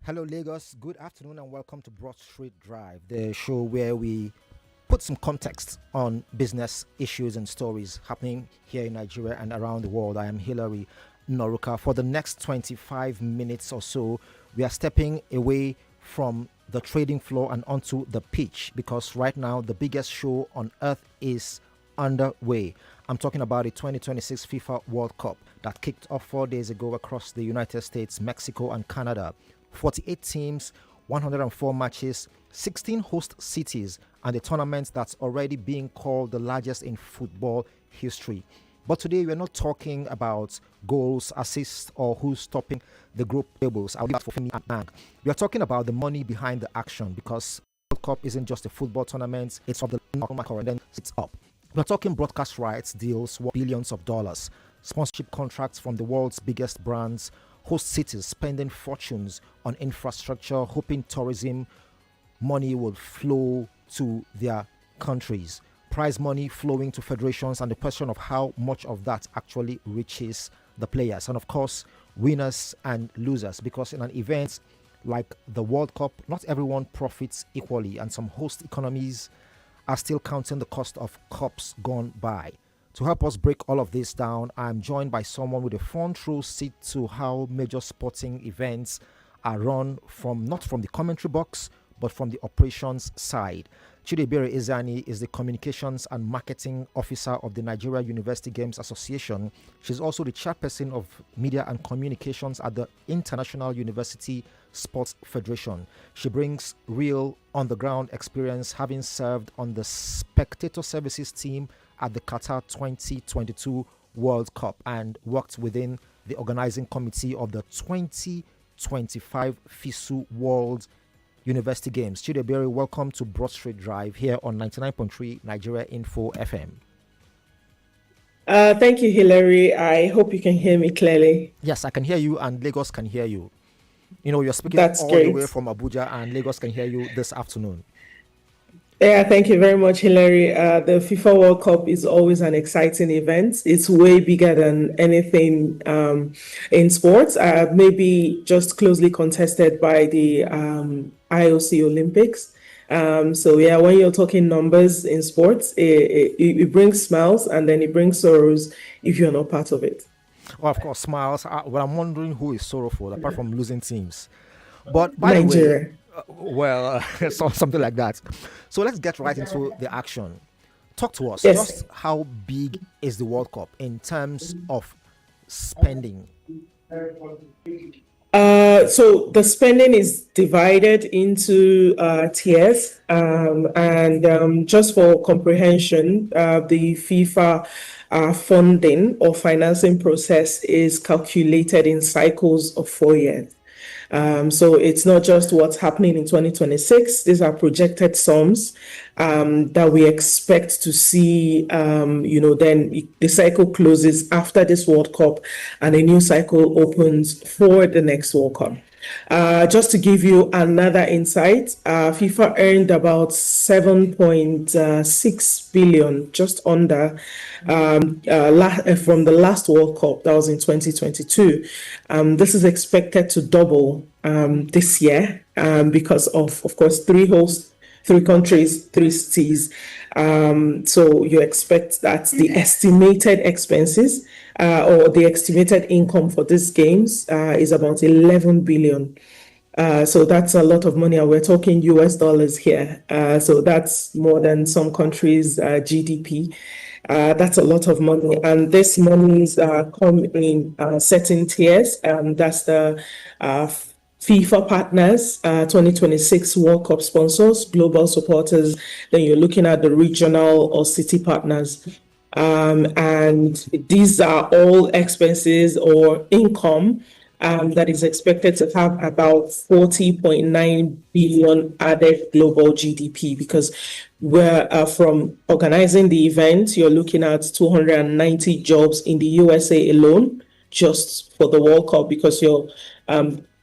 Hello, Lagos. Good afternoon, and welcome to Broad Street Drive, the show where we put some context on business issues and stories happening here in Nigeria and around the world. I am Hilary Noruka. For the next 25 minutes or so, we are stepping away from the trading floor and onto the pitch because right now the biggest show on earth is underway. I'm talking about the 2026 FIFA World Cup that kicked off 4 days ago across the United States, Mexico, and Canada. 48 teams, 104 matches, 16 host cities, and a tournament that's already being called the largest in football history. But today we're not talking about goals, assists, or who's topping the group tables. I'll leave that for Femi and Ang. We are talking about the money behind the action because World Cup isn't just a football tournament, it's of the and then it's up. We're talking broadcast rights deals worth billions of dollars, sponsorship contracts from the world's biggest brands, host cities spending fortunes on infrastructure, hoping tourism money will flow to their countries. Prize money flowing to federations, and the question of how much of that actually reaches the players. And of course, winners and losers, because in an event like the World Cup, not everyone profits equally, and some host economies are still counting the cost of cups gone by. To help us break all of this down, I'm joined by someone with a front row seat to how major sporting events are run from not from the commentary box, but from the operations side. Chidebere Izani is the Communications and Marketing Officer of the Nigeria University Games Association. She's also the chairperson of Media and Communications at the International University Sports Federation. She brings real on-the-ground experience, having served on the spectator services team at the Qatar 2022 World Cup and worked within the organizing committee of the 2025 FISU World University Games. Chidebere, welcome to Broad Street Drive here on 99.3 Nigeria Info FM. Thank you, Hilary. I hope you can hear me clearly. Yes, I can hear you, and Lagos can hear you. You know, you're speaking That's all great. the way from Abuja, and Lagos can hear you this afternoon. Yeah, thank you very much, Hilary. The FIFA World Cup is always an exciting event. It's way bigger than anything in sports, maybe just closely contested by the IOC Olympics. So yeah, when you're talking numbers in sports, it brings smiles and then it brings sorrows if you're not part of it. Well, of course, smiles. Well, I'm wondering who is sorrowful apart from losing teams. But by Nigeria. the way, something like that. So let's get right into the action. Talk to us. Yes. Just how big is the World Cup in terms of spending? So the spending is divided into tiers, and just for comprehension, the FIFA funding or financing process is calculated in cycles of 4 years. So it's not just what's happening in 2026. These are projected sums that we expect to see, then the cycle closes after this World Cup and a new cycle opens for the next World Cup. Just to give you another insight, FIFA earned about 7.6 billion, just under, from the last World Cup, that was in 2022. This is expected to double this year because of course, three countries, three cities. So you expect that the estimated expenses or the estimated income for these games is about 11 billion. So that's a lot of money, and we're talking US dollars here. So that's more than some countries' GDP. That's a lot of money, and this monies come in certain tiers. That's the FIFA partners, 2026 World Cup sponsors, global supporters. Then you're looking at the regional or city partners. And these are all expenses or income that is expected to have about 40.9 billion added global GDP, because we're from organizing the event, you're looking at 290 jobs in the USA alone just for the World Cup, because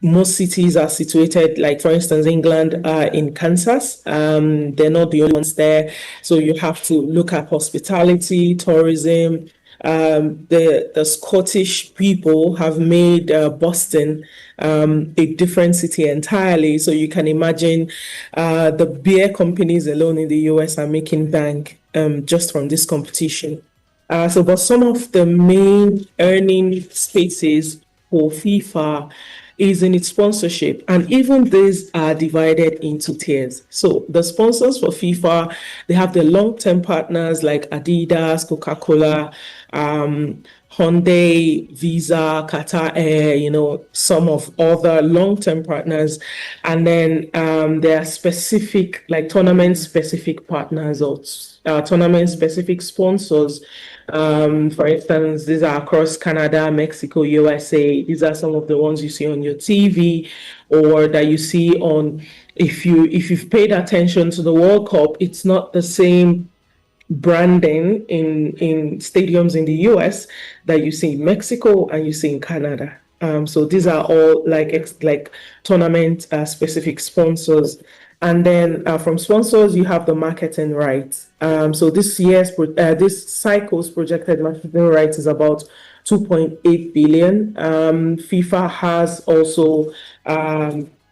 most cities are situated, like for instance, England in Kansas. They're not the only ones there. So you have to look at hospitality, tourism, The Scottish people have made Boston a different city entirely. So you can imagine the beer companies alone in the US are making bank just from this competition. But some of the main earning spaces for FIFA is in its sponsorship, and even these are divided into tiers. So the sponsors for FIFA, they have the long-term partners like Adidas, Coca-Cola, Hyundai, Visa, Qatar Air, some of other long-term partners. And then there are specific, like tournament-specific partners or tournament-specific sponsors. For instance, these are across Canada, Mexico, USA. These are some of the ones you see on your TV or that you see on, if you've paid attention to the World Cup, it's not the same branding in stadiums in the US that you see in Mexico and you see in Canada. So these are all like tournament specific sponsors. And then from sponsors, you have the marketing rights. So this cycle's projected marketing rights is about 2.8 billion. FIFA has also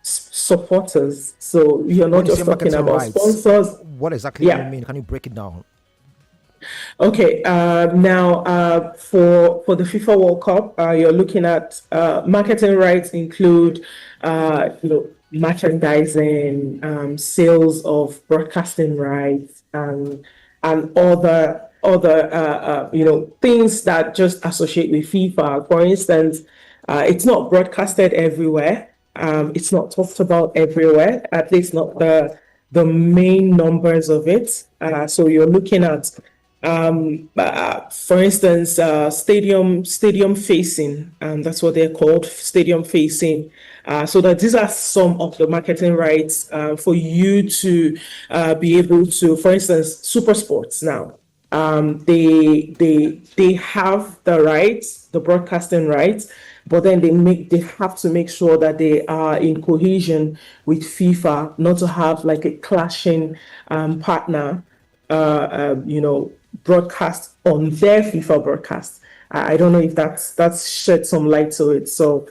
supporters. So you're not When you just say talking marketing about rights, sponsors. what exactly do you Yeah. mean? Can you break it down? Okay. Now, for the FIFA World Cup, you're looking at marketing rights include, merchandising, sales of broadcasting rights, and other things that just associate with FIFA. For instance, it's not broadcasted everywhere. It's not talked about everywhere. At least not the main numbers of it. So you're looking at for instance, stadium facing, that's what they're called, stadium facing. So that these are some of the marketing rights for you to be able to, for instance, Super Sports now. They have the rights, the broadcasting rights, but then they have to make sure that they are in cohesion with FIFA, not to have like a clashing partner broadcast on their FIFA broadcast. I don't know if that's shed some light to it. So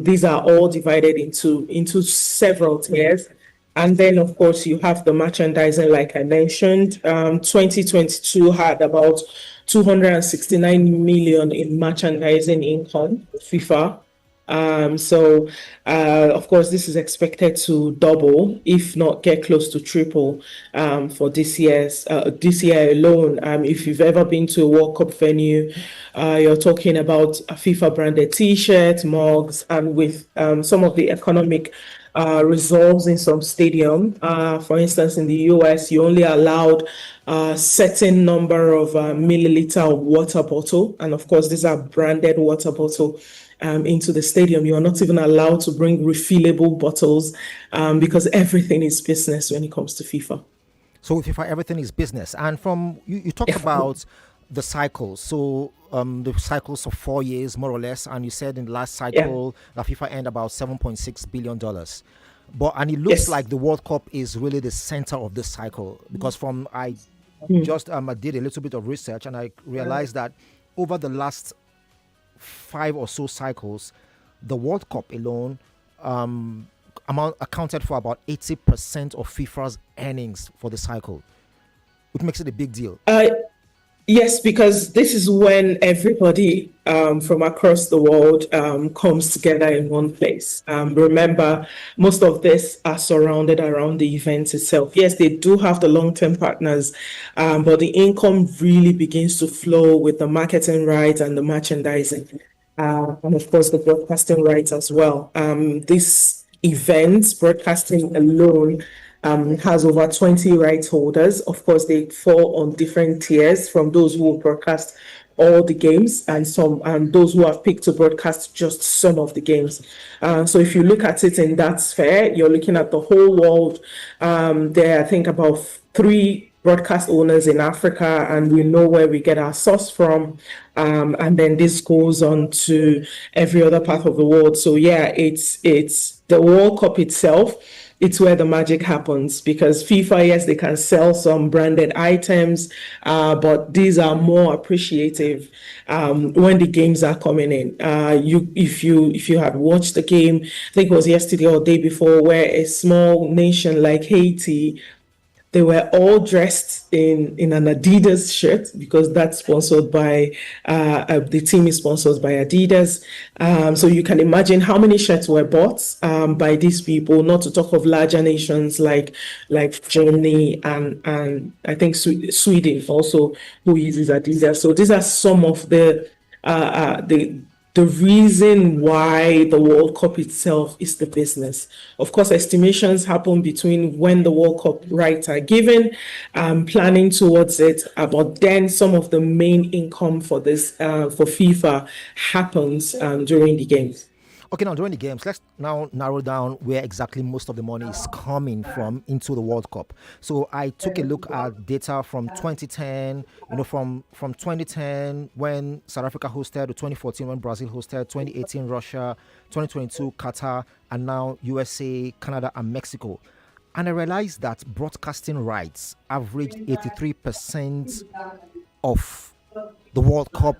these are all divided into several tiers. And then, of course, you have the merchandising, like I mentioned. 2022 had about 269 million in merchandising income, FIFA. Of course, this is expected to double, if not get close to triple, for this year alone. If you've ever been to a World Cup venue, you're talking about a FIFA branded T-shirts, mugs, and with some of the economic resolves in some stadium. For instance, in the US, you only allowed a certain number of milliliter of water bottle, and of course, these are branded water bottle. Into the stadium. You are not even allowed to bring refillable bottles because everything is business when it comes to FIFA. So with FIFA, everything is business. And from you talked about the cycles. So the cycles of 4 years, more or less. And you said in the last cycle, that FIFA earned about $7.6 billion. And it looks Yes. like the World Cup is really the center of this cycle because I just I did a little bit of research and I realized that over the last 5 or so cycles, the World Cup alone accounted for about 80% of FIFA's earnings for the cycle, which makes it a big deal. Yes, because this is when everybody from across the world comes together in one place. Remember, most of this are surrounded around the event itself. Yes, they do have the long-term partners, but the income really begins to flow with the marketing rights and the merchandising, and of course the broadcasting rights as well. This event, broadcasting alone, has over 20 rights holders. Of course, they fall on different tiers from those who will broadcast all the games and those who have picked to broadcast just some of the games. So if you look at it in that sphere, you're looking at the whole world. There are, I think, about 3 broadcast owners in Africa, and we know where we get our source from. And then this goes on to every other part of the world. So yeah, it's the World Cup itself it's where the magic happens, because FIFA, yes, they can sell some branded items, but these are more appreciative when the games are coming in. If you had watched the game, I think it was yesterday or day before, where a small nation like Haiti, they were all dressed in an Adidas shirt, because that's sponsored by the team is sponsored by Adidas. So you can imagine how many shirts were bought by these people. Not to talk of larger nations like Germany and I think Sweden also, who uses Adidas. So these are some of the reason why the World Cup itself is the business. Of course, estimations happen between when the World Cup rights are given, planning towards it, but then some of the main income for this for FIFA happens during the games. Okay, now during the games, let's now narrow down where exactly most of the money is coming from into the World Cup. So I took a look at data from 2010, from 2010 when South Africa hosted, to 2014 when Brazil hosted, 2018 Russia, 2022 Qatar, and now USA, Canada, and Mexico. And I realized that broadcasting rights averaged 83% of the World Cup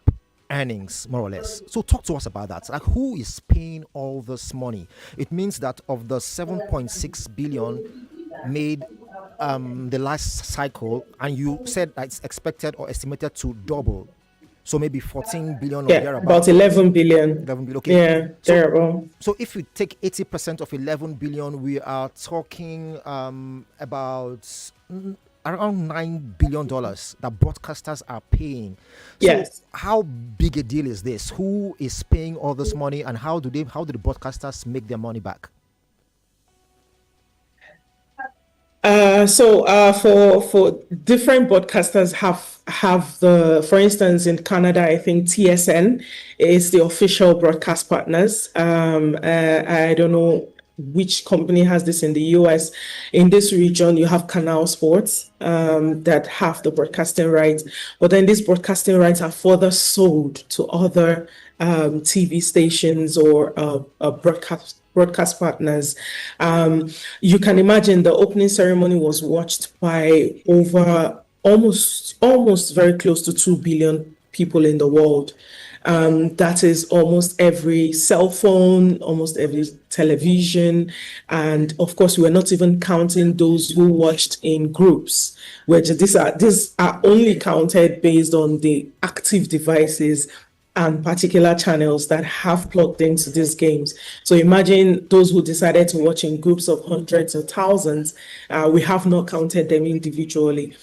earnings, more or less. So talk to us about that. Like, who is paying all this money? It means that of the 7.6 billion made the last cycle, and you said that it's expected or estimated to double. So maybe 14 billion or Yeah, thereabouts. about 11 billion. 11 billion. Okay. Yeah, thereabout. So if you take 80% of 11 billion, we are talking about around $9 billion that broadcasters are paying. So Yes. how big a deal is this? Who is paying all this money, and how do the broadcasters make their money back? For different broadcasters have for instance, in Canada, I think TSN is the official broadcast partners. I don't know which company has this in the US. In this region, you have Canal Sports that have the broadcasting rights, but then these broadcasting rights are further sold to other TV stations or broadcast partners. You can imagine the opening ceremony was watched by over almost very close to 2 billion people in the world. That is almost every cell phone, almost every television. And of course, we're not even counting those who watched in groups, which these are only counted based on the active devices and particular channels that have plugged into these games. So imagine those who decided to watch in groups of hundreds or thousands. We have not counted them individually.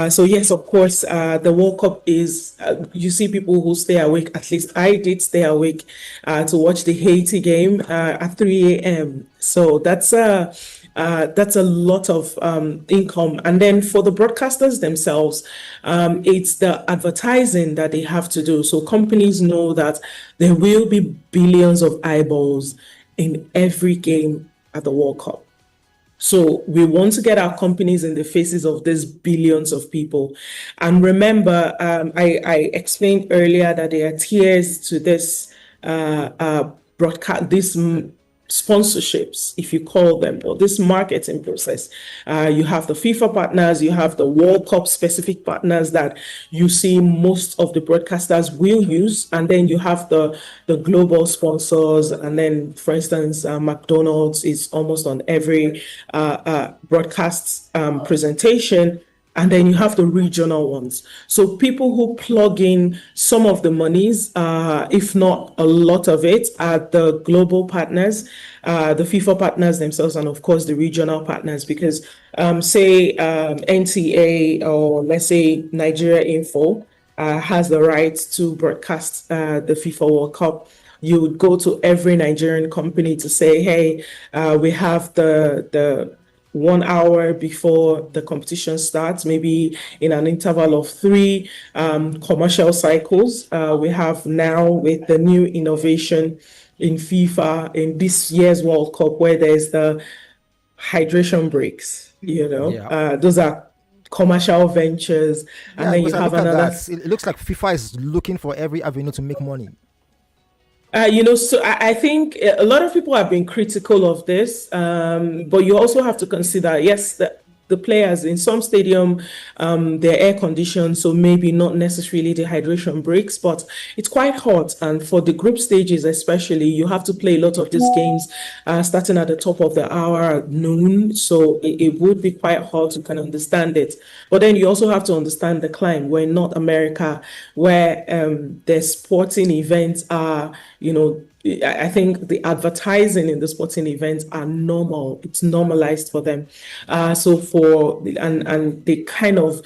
So yes, of course, the World Cup is, you see people who stay awake, at least I did stay awake to watch the Haiti game at 3 a.m. So that's a lot of income. And then for the broadcasters themselves, it's the advertising that they have to do. So companies know that there will be billions of eyeballs in every game at the World Cup. So we want to get our companies in the faces of these billions of people. And remember, I explained earlier that there are tiers to this broadcast, this sponsorships, if you call them, or this marketing process. You have the FIFA partners, you have the World Cup specific partners that you see most of the broadcasters will use, and then you have the global sponsors, and then, for instance, McDonald's is almost on every broadcast presentation. And then you have the regional ones. So people who plug in some of the monies, if not a lot of it, are the global partners, the FIFA partners themselves, and of course the regional partners. Because say NTA, or let's say Nigeria Info has the right to broadcast the FIFA World Cup. You would go to every Nigerian company to say, hey, we have the 1 hour before the competition starts, maybe in an interval of 3 commercial cycles. We have now, with the new innovation in FIFA in this year's World Cup, where there's the hydration breaks, Yeah. those are commercial ventures. And Yeah, then you because I have look at another. that. It looks like FIFA is looking for every avenue to make money. So I think a lot of people have been critical of this, but you also have to consider, yes, the players in some stadium, they're air conditioned, so maybe not necessarily the hydration breaks, but it's quite hot. And for the group stages, especially, you have to play a lot of these games starting at the top of the hour at noon. So it would be quite hot. You can understand it. But then you also have to understand the climate. We're not America, where the sporting events are, I think the advertising in the sporting events are normal. It's normalized for them. So and they've kind of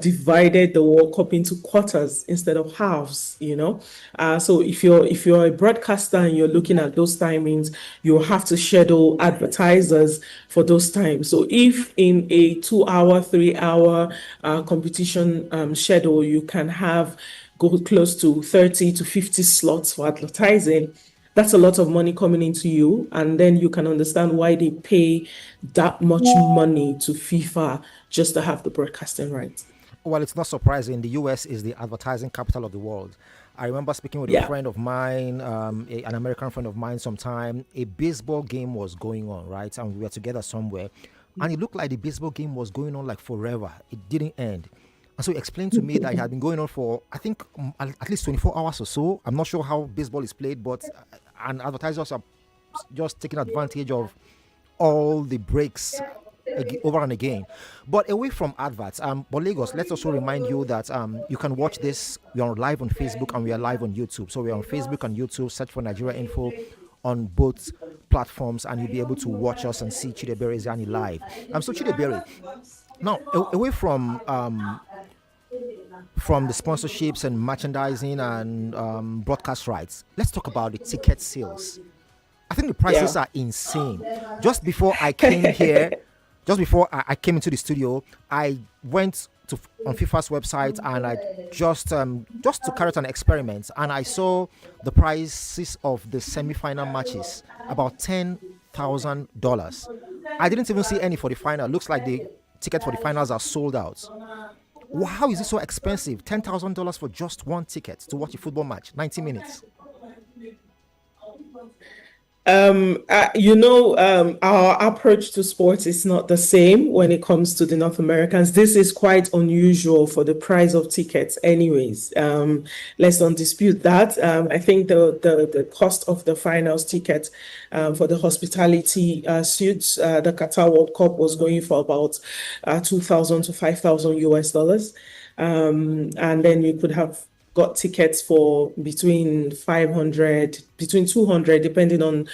divided the World Cup into quarters instead of halves. So if you're a broadcaster and you're looking at those timings, you have to schedule advertisers for those times. So if in a 2 hour, 3 hour competition schedule, you can have go close to 30 to 50 slots for advertising, that's a lot of money coming into you. And then you can understand why they pay that much money to FIFA just to have the broadcasting rights. Well, it's not surprising. The US is the advertising capital of the world. I remember speaking with a Yeah. friend of mine, an American friend of mine, sometime. A baseball game was going on, right? And we were together somewhere. And it looked like the baseball game was going on like forever. It didn't end. And so he explained to me that it had been going on for, I think, at least 24 hours or so. I'm not sure how baseball is played, but and advertisers are just taking advantage of all the breaks over and again. But away from adverts, but Lagos, let's also remind you that you can watch this. We are live on Facebook and we are live on YouTube. So we are on Facebook and YouTube. Search for Nigeria Info on both platforms, and you'll be able to watch us and see Chidebere Zani live. So Chidebere, now away from the sponsorships and merchandising and broadcast rights, let's talk about the ticket sales. I think the prices Yeah. are insane. Just before I came here, just before I came into the studio, I went to on FIFA's website and I just to carry out an experiment, and I saw the prices of the semi-final matches, about $10,000. I didn't even see any for the final. Looks like the tickets for the finals are sold out. How is it so expensive? $10,000 for just one ticket to watch a football match, 90 minutes. Our approach to sports is not the same when it comes to the North Americans. This is quite unusual for the price of tickets, anyways. Let's not dispute that. I think the cost of the finals ticket for the hospitality suites, the Qatar World Cup was going for about 2,000 to 5,000 US dollars. And then you could have got tickets for between 200, depending on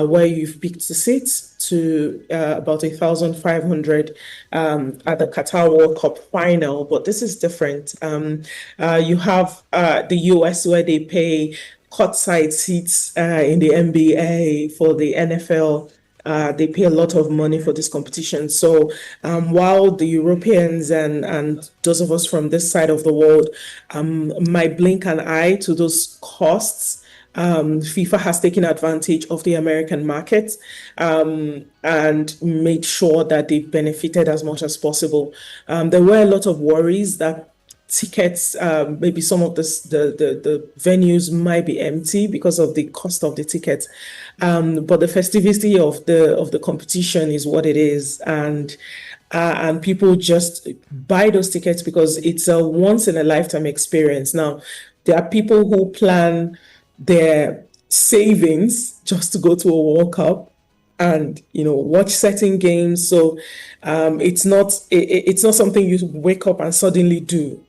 where you've picked the seats, to about 1,500 at the Qatar World Cup final. But this is different. You have the US where they pay courtside seats in the NBA, for the NFL. They pay a lot of money for this competition. So while the Europeans and those of us from this side of the world might blink an eye to those costs, FIFA has taken advantage of the American market and made sure that they benefited as much as possible. There were a lot of worries that tickets, maybe some of the venues might be empty because of the cost of the tickets. But the festivity of the competition is what it is, and people just buy those tickets because it's a once in a lifetime experience. Now, there are people who plan their savings just to go to a World Cup and watch certain games. So it's not something you wake up and suddenly do.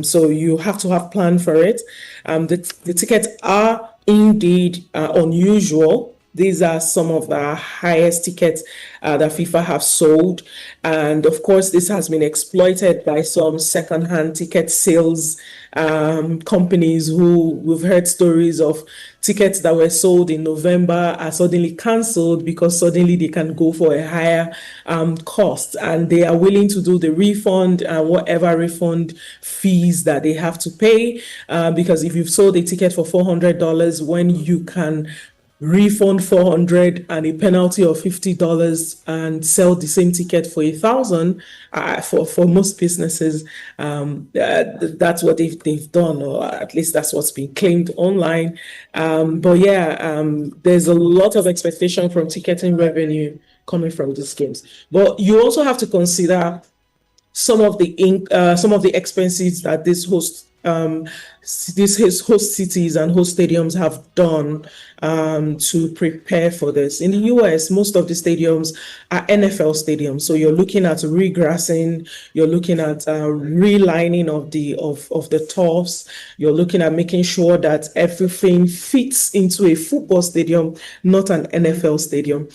So you have to have plan for it. The tickets are indeed unusual. These are some of the highest tickets that FIFA have sold. And of course, this has been exploited by some second-hand ticket sales companies who we've heard stories of tickets that were sold in November are suddenly cancelled because suddenly they can go for a higher cost, and they are willing to do the refund and whatever refund fees that they have to pay. Because if you've sold a ticket for $400 when you can refund 400 and a penalty of $50 and sell the same ticket for 1,000. For most businesses, that's what they've done, or at least that's what's been claimed online. But yeah, there's a lot of expectation from ticketing revenue coming from these games. But you also have to consider some of the expenses that these host cities and host stadiums have done to prepare for this. In the US, most of the stadiums are NFL stadiums, so you're looking at regrassing, you're looking at relining of the turfs, you're looking at making sure that everything fits into a football stadium, not an NFL stadium.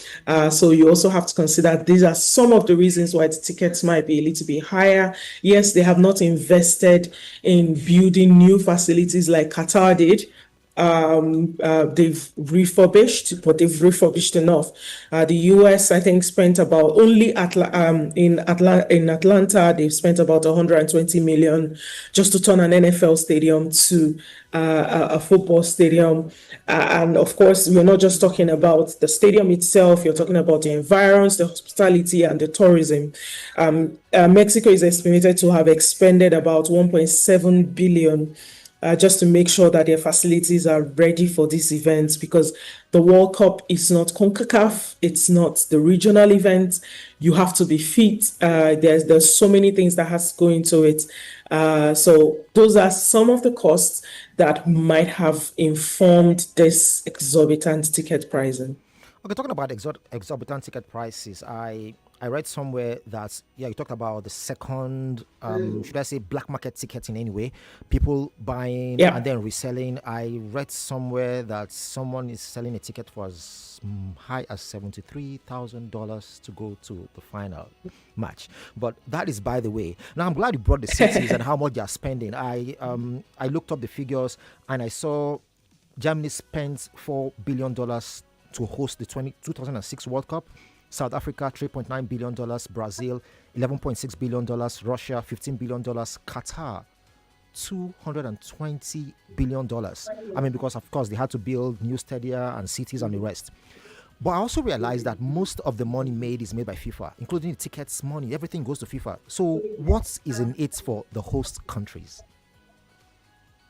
So you also have to consider these are some of the reasons why the tickets might be a little bit higher. Yes, they have not invested in building new facilities like Qatar did. They've refurbished, but they've refurbished enough. The US, I think, spent about in Atlanta, they've spent about 120 million just to turn an NFL stadium to a football stadium. And of course, we're not just talking about the stadium itself, you're talking about the environs, the hospitality, and the tourism. Mexico is estimated to have expended about 1.7 billion just to make sure that their facilities are ready for these events, because the World Cup is not CONCACAF, it's not the regional event. You have to be fit. There's so many things that has to go into it. So those are some of the costs that might have informed this exorbitant ticket pricing. Okay, talking about exorbitant ticket prices, I read somewhere that you talked about the second, should I say, black market ticketing anyway, people buying Yeah. and then reselling. I read somewhere that someone is selling a ticket for as high as $73,000 to go to the final match. But that is by the way. Now I'm glad you brought the cities and how much they are spending. I looked up the figures and I saw Germany spent $4 billion to host the 2006 World Cup. South Africa, $3.9 billion, Brazil, $11.6 billion, Russia, $15 billion, Qatar, $220 billion. I mean, because of course they had to build new stadia and cities and the rest. But I also realized that most of the money made is made by FIFA, including the tickets money. Everything goes to FIFA. So what is in it for the host countries?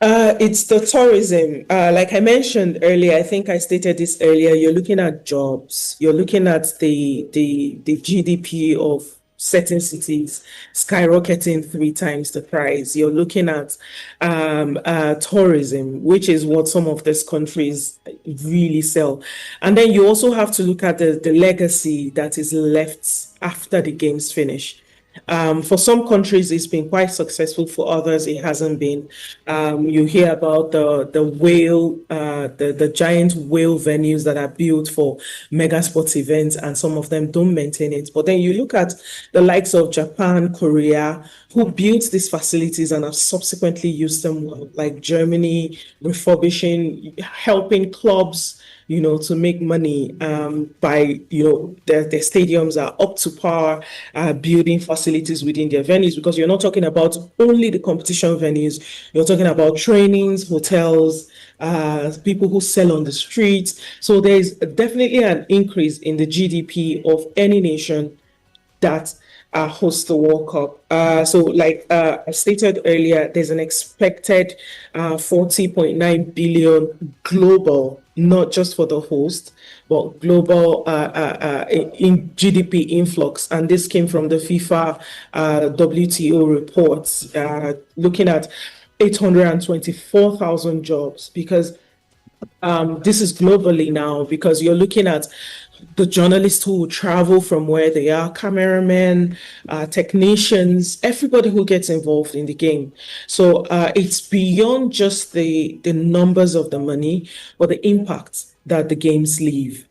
It's the tourism. Like I mentioned earlier, I think I stated this earlier. You're looking at jobs. You're looking at the GDP of certain cities skyrocketing 3 times the price. You're looking at tourism, which is what some of these countries really sell. And then you also have to look at the legacy that is left after the games finish. For some countries, it's been quite successful. For others, it hasn't been. You hear about the giant whale venues that are built for mega sports events, and some of them don't maintain it. But then you look at the likes of Japan, Korea, who built these facilities and have subsequently used them well, like Germany, refurbishing, helping clubs to make money by, their stadiums are up to par, building facilities within their venues, because you're not talking about only the competition venues, you're talking about trainings, hotels, people who sell on the streets. So there's definitely an increase in the GDP of any nation that host the World Cup. So like I stated earlier, there's an expected 40.9 billion global, not just for the host, but global in GDP influx. And this came from the FIFA WTO reports, looking at 824,000 jobs, because this is globally now, because you're looking at the journalists who travel from where they are, cameramen, technicians, everybody who gets involved in the game. So it's beyond just the numbers of the money, but the impact that the games leave.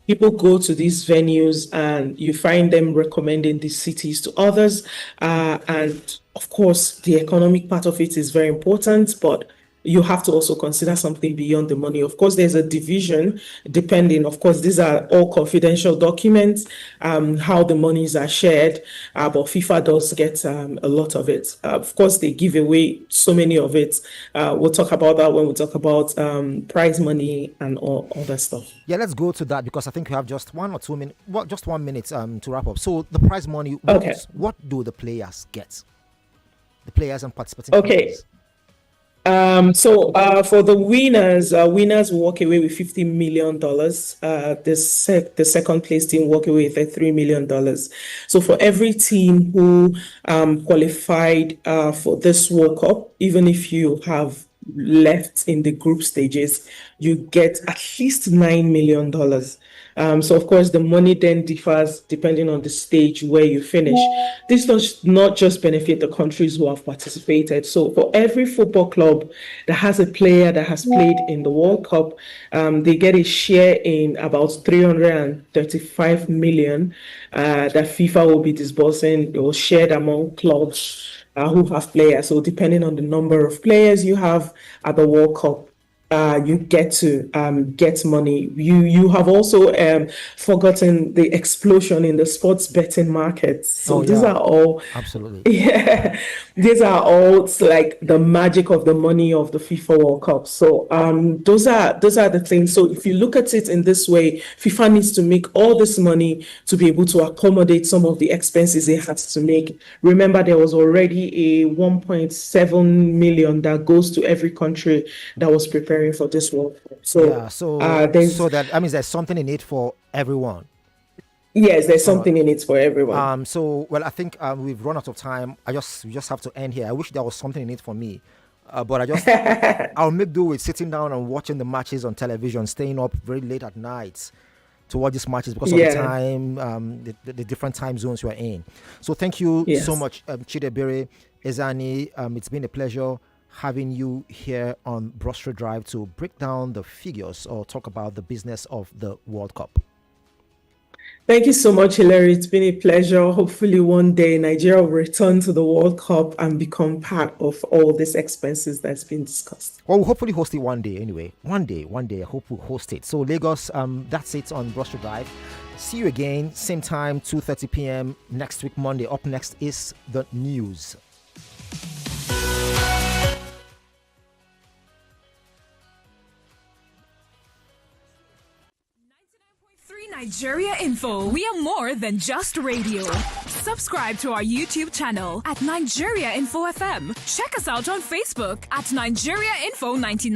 People go to these venues and you find them recommending these cities to others. And of course, the economic part of it is very important, but you have to also consider something beyond the money. Of course, there's a division depending. Of course, these are all confidential documents, how the monies are shared, but FIFA does get a lot of it. Of course, they give away so many of it. We'll talk about that when we talk about prize money and all that stuff. Yeah, let's go to that because I think we have just 1 or 2 minutes, well, just 1 minute to wrap up. So the prize money, Okay. what do the players get? The players and participating Okay. players. So for the winners, winners will walk away with $50 million. The second place team walk away with $3 million. So for every team who qualified for this World Cup, even if you have left in the group stages, you get at least $9 million. So of course the money then differs depending on the stage where you finish. This does not just benefit the countries who have participated. So for every football club that has a player that has played in the World Cup, they get a share in about 335 million that FIFA will be disbursing. It will shared among clubs who have players. So depending on the number of players you have at the World Cup, you get to get money. You have also forgotten the explosion in the sports betting markets. So these are all absolutely, yeah, these are all like the magic of the money of the FIFA World Cup. So those are the things. So if you look at it in this way, FIFA needs to make all this money to be able to accommodate some of the expenses it has to make. Remember, there was already a 1.7 million that goes to every country that was preparing for this World Cup. So yeah. So that means there's something in it for everyone. Yes, there's something in it for everyone. So well, I think we've run out of time. We just have to end here. I wish there was something in it for me, but I'll make do with sitting down and watching the matches on television, staying up very late at night to watch these matches because of the time, the different time zones you are in. So thank you so much, Chidebere Ezani. It's been a pleasure having you here on Broad Street Drive to break down the figures or talk about the business of the World Cup. Thank you so much, Hilary. It's been a pleasure. Hopefully one day Nigeria will return to the World Cup and become part of all these expenses that's been discussed. Well, we'll hopefully host it one day anyway. One day, I hope we'll host it. So Lagos, that's it on Broad Street Drive. See you again, same time, 2:30 p.m. next week, Monday. Up next is the news. Nigeria Info. We are more than just radio. Subscribe to our YouTube channel at Nigeria Info FM. Check us out on Facebook at Nigeria Info 99.